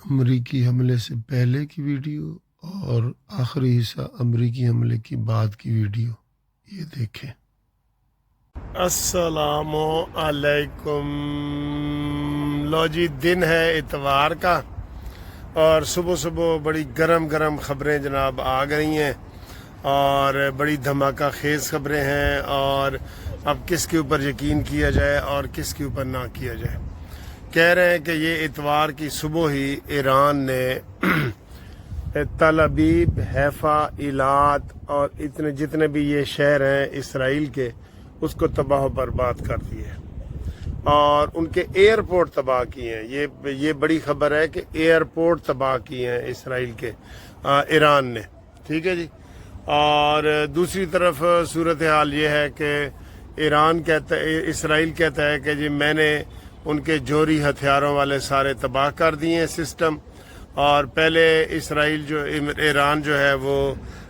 امریکی حملے سے پہلے کی ویڈیو اور آخری حصہ امریکی حملے کی بعد کی ویڈیو یہ دیکھیں۔ السلام علیکم۔ لو جی، دن ہے اتوار کا اور صبح صبح بڑی گرم گرم خبریں جناب آ گئی ہیں اور بڑی دھماکہ خیز خبریں ہیں، اور اب کس کے اوپر یقین کیا جائے اور کس کے اوپر نہ کیا جائے۔ کہہ رہے ہیں کہ یہ اتوار کی صبح ہی ایران نے تل ابیب، حیفا، ایلات اور جتنے بھی یہ شہر ہیں اسرائیل کے، اس کو تباہ و برباد کر دیے اور ان کے ایئرپورٹ تباہ کیے ہیں۔ یہ بڑی خبر ہے کہ ایئرپورٹ تباہ کیے ہیں اسرائیل کے ایران نے، ٹھیک ہے جی۔ اور دوسری طرف صورتحال یہ ہے کہ اسرائیل کہتا ہے کہ جی میں نے ان کے جوہری ہتھیاروں والے سارے تباہ کر دیے ہیں سسٹم، اور پہلے ایران جو ہے وہ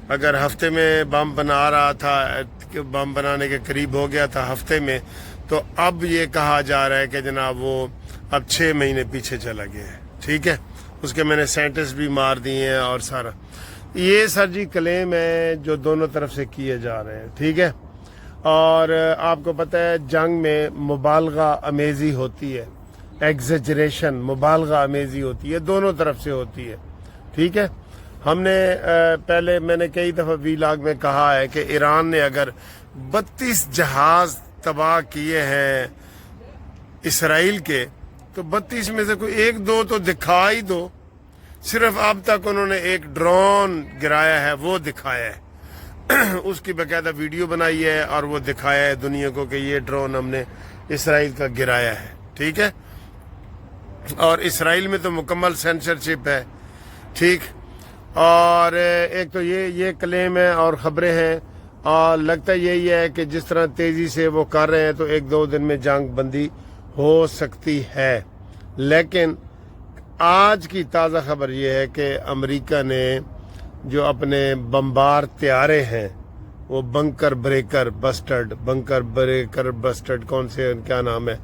اگر ہفتے میں بم بنا رہا تھا، بم بنانے کے قریب ہو گیا تھا ہفتے میں، تو اب یہ کہا جا رہا ہے کہ جناب وہ اب 6 مہینے پیچھے چلا گیا ہے، ٹھیک ہے۔ اس کے میں نے سائنٹسٹ بھی مار دیے ہیں اور سارا یہ سر جی کلیم ہے جو دونوں طرف سے کیے جا رہے ہیں، ٹھیک ہے۔ اور آپ کو پتہ ہے جنگ میں مبالغہ امیزی ہوتی ہے، ایگزیجریشن، مبالغہ امیزی ہوتی ہے، دونوں طرف سے ہوتی ہے، ٹھیک ہے۔ ہم نے پہلے میں نے کئی دفعہ ویلاگ میں کہا ہے کہ ایران نے اگر 32 جہاز تباہ کیے ہیں اسرائیل کے، تو 32 میں سے کوئی 1-2 تو دکھا ہی دو۔ صرف اب تک انہوں نے ایک ڈرون گرایا ہے، وہ دکھایا ہے، اس کی باقاعدہ ویڈیو بنائی ہے اور وہ دکھایا ہے دنیا کو کہ یہ ڈرون ہم نے اسرائیل کا گرایا ہے، ٹھیک ہے۔ اور اسرائیل میں تو مکمل سینسرشپ ہے، ٹھیک۔ اور ایک تو یہ کلیم ہے اور خبریں ہیں، اور لگتا یہی ہے کہ جس طرح تیزی سے وہ کر رہے ہیں تو 1-2 دن میں جنگ بندی ہو سکتی ہے۔ لیکن آج کی تازہ خبر یہ ہے کہ امریکہ نے جو اپنے بمبار طیارے ہیں، وہ بنکر بریکر بسٹرڈ کون سے کیا نام ہے،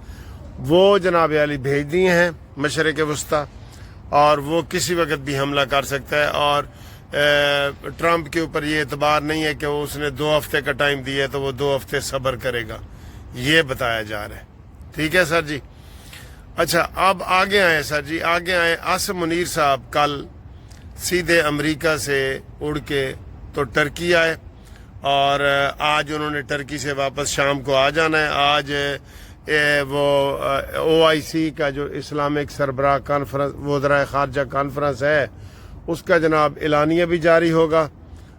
وہ جناب علی بھیج دیے ہیں مشرق وسطیٰ، اور وہ کسی وقت بھی حملہ کر سکتا ہے۔ اور ٹرمپ کے اوپر یہ اعتبار نہیں ہے کہ اس نے 2 ہفتے کا ٹائم دیا ہے تو وہ 2 ہفتے صبر کرے گا، یہ بتایا جا رہا ہے، ٹھیک ہے سر جی۔ اچھا، اب آگے آئیں سر جی، آگے آئیں۔ عاصم منیر صاحب کل سیدھے امریکہ سے اڑ کے تو ٹرکی آئے، اور آج انہوں نے ٹرکی سے واپس شام کو آ جانا ہے۔ آج وہ OIC کا جو اسلامک سربراہ کانفرنس، وزرائے خارجہ کانفرنس ہے، اس کا جناب اعلانیہ بھی جاری ہوگا،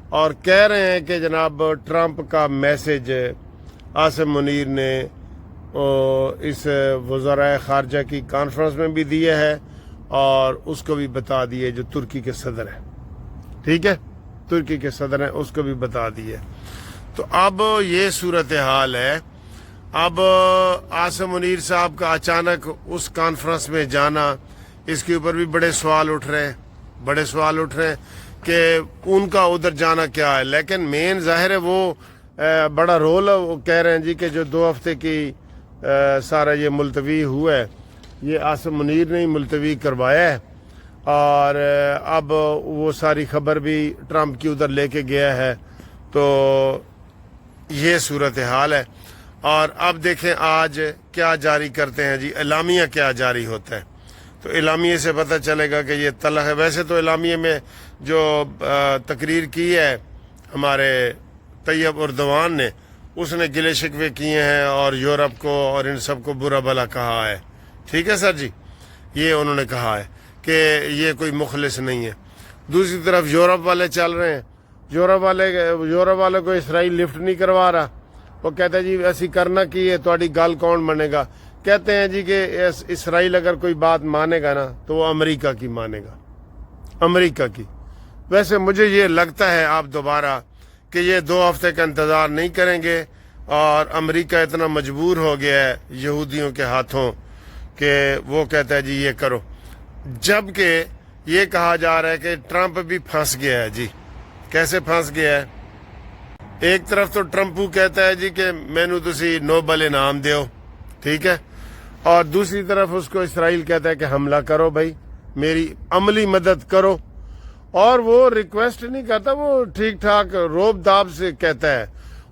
اور کہہ رہے ہیں کہ جناب ٹرمپ کا میسج عاصم منیر نے اس وزرائے خارجہ کی کانفرنس میں بھی دیا ہے، اور اس کو بھی بتا دیے جو ترکی کے صدر ہیں، ٹھیک ہے، ترکی کے صدر ہیں، اس کو بھی بتا دیے۔ تو اب یہ صورتحال ہے۔ اب عاصم منیر صاحب کا اچانک اس کانفرنس میں جانا، اس کے اوپر بھی بڑے سوال اٹھ رہے ہیں کہ ان کا ادھر جانا کیا ہے۔ لیکن مین ظاہر ہے وہ بڑا رول ہے، وہ کہہ رہے ہیں جی کہ جو 2 ہفتے کی سارا یہ ملتوی ہوا ہے، یہ عاصم منیر نے ہی ملتوی کروایا ہے، اور اب وہ ساری خبر بھی ٹرمپ کی ادھر لے کے گیا ہے۔ تو یہ صورتحال ہے، اور اب دیکھیں آج کیا جاری کرتے ہیں جی، اعلامیہ کیا جاری ہوتا ہے، تو اعلامیہ سے پتہ چلے گا کہ یہ طلح ہے۔ ویسے تو اعلامیہ میں جو تقریر کی ہے ہمارے طیب اردوان نے، اس نے گلے شکوے کیے ہیں اور یورپ کو اور ان سب کو برا بھلا کہا ہے، ٹھیک ہے سر جی۔ یہ انہوں نے کہا ہے کہ یہ کوئی مخلص نہیں ہے۔ دوسری طرف یورپ والے چل رہے ہیں، یورپ والے کو اسرائیل لفٹ نہیں کروا رہا، وہ کہتا ہے جی ایسی کرنا کی ہے، تھوڑی گل کون مانے گا۔ کہتے ہیں جی کہ اسرائیل اگر کوئی بات مانے گا نا تو وہ امریکہ کی مانے گا، امریکہ کی۔ ویسے مجھے یہ لگتا ہے آپ دوبارہ کہ یہ 2 ہفتے کا انتظار نہیں کریں گے، اور امریکہ اتنا مجبور ہو گیا ہے یہودیوں کے ہاتھوں کہ وہ کہتا ہے جی یہ کرو، جبکہ یہ کہا جا رہا ہے کہ ٹرمپ بھی پھنس گیا ہے جی۔ کیسے پھنس گیا ہے؟ ایک طرف تو ٹرمپو کہتا ہے جی کہ مینو تسی نوبل انعام دیو، ٹھیک ہے، اور دوسری طرف اس کو اسرائیل کہتا ہے کہ حملہ کرو بھائی، میری عملی مدد کرو. اور وہ ریکویسٹ نہیں کرتا, وہ ٹھیک ٹھاک روب داب سے کہتا ہے.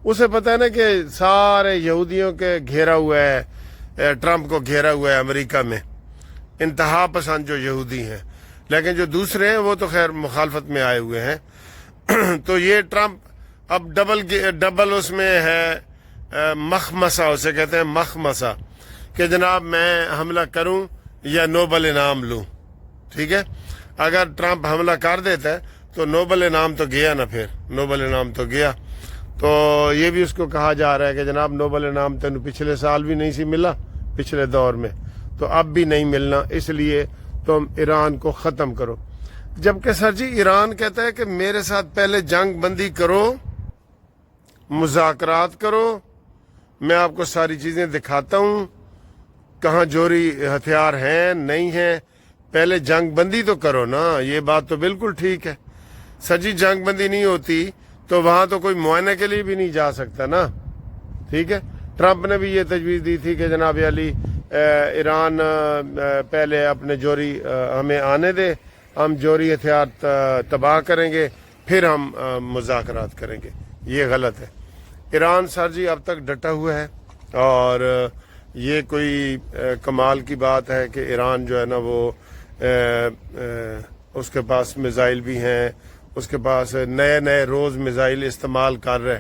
اسے پتہ ہے نا کہ سارے یہودیوں کے گھیرا ہوا ہے, ٹرمپ کو گھیرا ہوا ہے امریکہ میں, انتہا پسند جو یہودی ہیں. لیکن جو دوسرے ہیں وہ تو خیر مخالفت میں آئے ہوئے ہیں. تو یہ ٹرمپ اب ڈبل اس میں ہے مخمسہ, اسے کہتے ہیں مخمسہ, کہ جناب میں حملہ کروں یا نوبل انعام لوں. ٹھیک ہے, اگر ٹرمپ حملہ کر دیتا ہے تو نوبل انعام تو گیا نا, پھر نوبل انعام تو گیا. تو یہ بھی اس کو کہا جا رہا ہے کہ جناب نوبل انعام تینوں پچھلے سال بھی نہیں سی ملا, پچھلے دور میں, تو اب بھی نہیں ملنا, اس لیے تم ایران کو ختم کرو. جبکہ سر جی ایران کہتا ہے کہ میرے ساتھ پہلے جنگ بندی کرو, مذاکرات کرو, میں آپ کو ساری چیزیں دکھاتا ہوں, کہاں جوہری ہتھیار ہیں نہیں ہیں, پہلے جنگ بندی تو کرو نا. یہ بات تو بالکل ٹھیک ہے. سر جی جنگ بندی نہیں ہوتی تو وہاں تو کوئی معائنے کے لیے بھی نہیں جا سکتا نا. ٹھیک ہے, ٹرمپ نے بھی یہ تجویز دی تھی کہ جناب علی ایران پہلے اپنے جوہری ہمیں آنے دے, ہم جوہری ہتھیار تباہ کریں گے, پھر ہم مذاکرات کریں گے. یہ غلط ہے. ایران سر جی اب تک ڈٹا ہوا ہے, اور یہ کوئی کمال کی بات ہے کہ ایران جو ہے نا وہ اس کے پاس میزائل بھی ہیں, اس کے پاس نئے نئے روز میزائل استعمال کر رہے,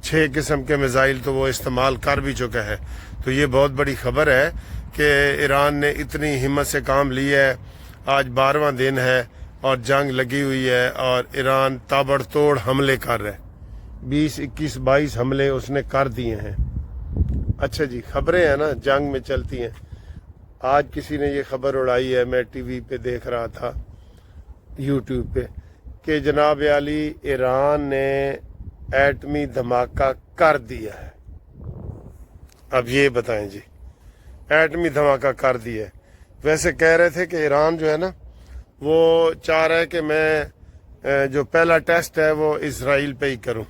6 قسم کے میزائل تو وہ استعمال کر بھی چکا ہے. تو یہ بہت بڑی خبر ہے کہ ایران نے اتنی ہمت سے کام لیا ہے. آج 12واں دن ہے اور جنگ لگی ہوئی ہے, اور ایران تابڑ توڑ حملے کر رہے, 20 21 22 حملے اس نے کر دیے ہیں. اچھا جی, خبریں ہیں نا جنگ میں چلتی ہیں. آج کسی نے یہ خبر اڑائی ہے, میں ٹی وی پہ دیکھ رہا تھا, یوٹیوب پہ, کہ جناب علی ایران نے ایٹمی دھماکہ کر دیا ہے. اب یہ بتائیں جی, ایٹمی دھماکہ کر دیا ہے. ویسے کہہ رہے تھے کہ ایران جو ہے نا وہ چاہ رہا ہے کہ میں جو پہلا ٹیسٹ ہے وہ اسرائیل پہ ہی کروں.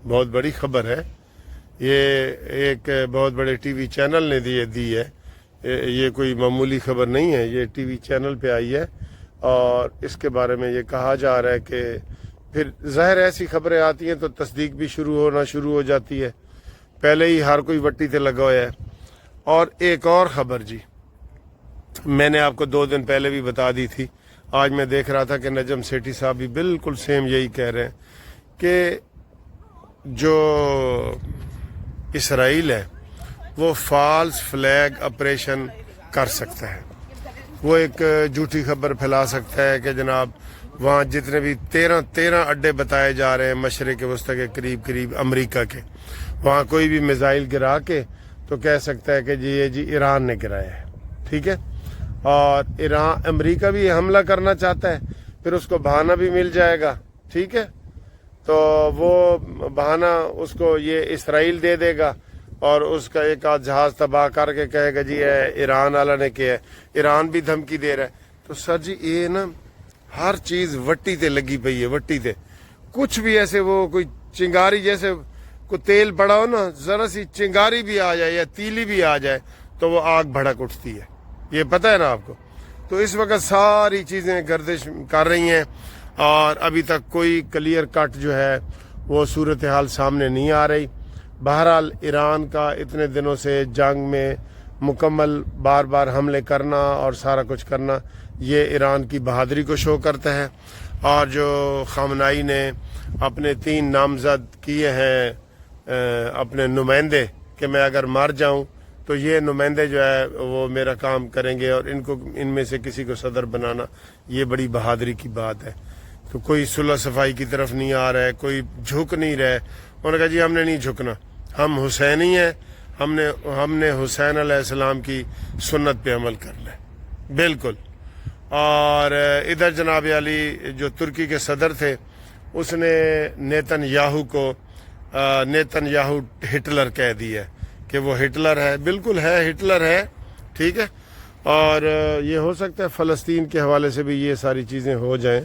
بہت بڑی خبر ہے یہ, ایک بہت بڑے ٹی وی چینل نے دی ہے. یہ کوئی معمولی خبر نہیں ہے, یہ ٹی وی چینل پہ آئی ہے, اور اس کے بارے میں یہ کہا جا رہا ہے کہ پھر ظاہر ایسی خبریں آتی ہیں تو تصدیق بھی شروع ہو جاتی ہے. پہلے ہی ہر کوئی وٹی تے لگا ہوا ہے. اور ایک اور خبر جی, میں نے آپ کو 2 دن پہلے بھی بتا دی تھی, آج میں دیکھ رہا تھا کہ نجم سیٹھی صاحب بھی بالکل سیم یہی کہہ رہے ہیں کہ جو اسرائیل ہے وہ فالس فلیگ آپریشن کر سکتا ہے. وہ ایک جھوٹی خبر پھیلا سکتا ہے کہ جناب وہاں جتنے بھی 13 اڈے بتائے جا رہے ہیں مشرق وسطی کے قریب امریکہ کے, وہاں کوئی بھی میزائل گرا کے تو کہہ سکتا ہے کہ جی ایران نے گرایا ہے. ٹھیک ہے, اور امریکہ بھی حملہ کرنا چاہتا ہے, پھر اس کو بہانہ بھی مل جائے گا. ٹھیک ہے, تو وہ بہانہ اس کو یہ اسرائیل دے دے گا, اور اس کا ایک آدھ جہاز تباہ کر کے کہے گا جی ایران والا نے کیا ہے, ایران بھی دھمکی دے رہا ہے. تو سر جی یہ نا ہر چیز وٹی تے لگی پئی ہے, وٹی تے. کچھ بھی ایسے وہ کوئی چنگاری جیسے کوئی تیل پڑا ہو نا, ذرا سی چنگاری بھی آ جائے یا تیلی بھی آ جائے تو وہ آگ بھڑک اٹھتی ہے. یہ پتہ ہے نا آپ کو. تو اس وقت ساری چیزیں گردش کر رہی ہیں, اور ابھی تک کوئی کلیئر کٹ جو ہے وہ صورتحال سامنے نہیں آ رہی. بہرحال ایران کا اتنے دنوں سے جنگ میں مکمل بار بار حملے کرنا اور سارا کچھ کرنا, یہ ایران کی بہادری کو شو کرتا ہے. اور جو خامنائی نے اپنے 3 نامزد کیے ہیں اپنے نمائندے کہ میں اگر مر جاؤں تو یہ نمائندے جو ہے وہ میرا کام کریں گے, اور ان میں سے کسی کو صدر بنانا, یہ بڑی بہادری کی بات ہے. تو کوئی صلح صفائی کی طرف نہیں آ رہا ہے, کوئی جھک نہیں رہا ہے. انہوں نے کہا جی ہم نے نہیں جھکنا, ہم حسینی ہیں, ہم نے حسین علیہ السلام کی سنت پہ عمل کرنا ہے. بالکل. اور ادھر جناب علی جو ترکی کے صدر تھے, اس نے نیتن یاہو ہٹلر کہہ دیا کہ وہ ہٹلر ہے. بالکل ہے, ہٹلر ہے. ٹھیک ہے, اور یہ ہو سکتا ہے فلسطین کے حوالے سے بھی یہ ساری چیزیں ہو جائیں.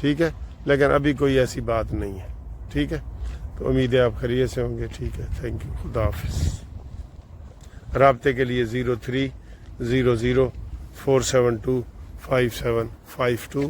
ٹھیک ہے, لیکن ابھی کوئی ایسی بات نہیں ہے. ٹھیک ہے, تو امید ہے آپ خیریت سے ہوں گے. ٹھیک ہے, تھینک یو, خدا حافظ. رابطے کے لیے 0300 472 5752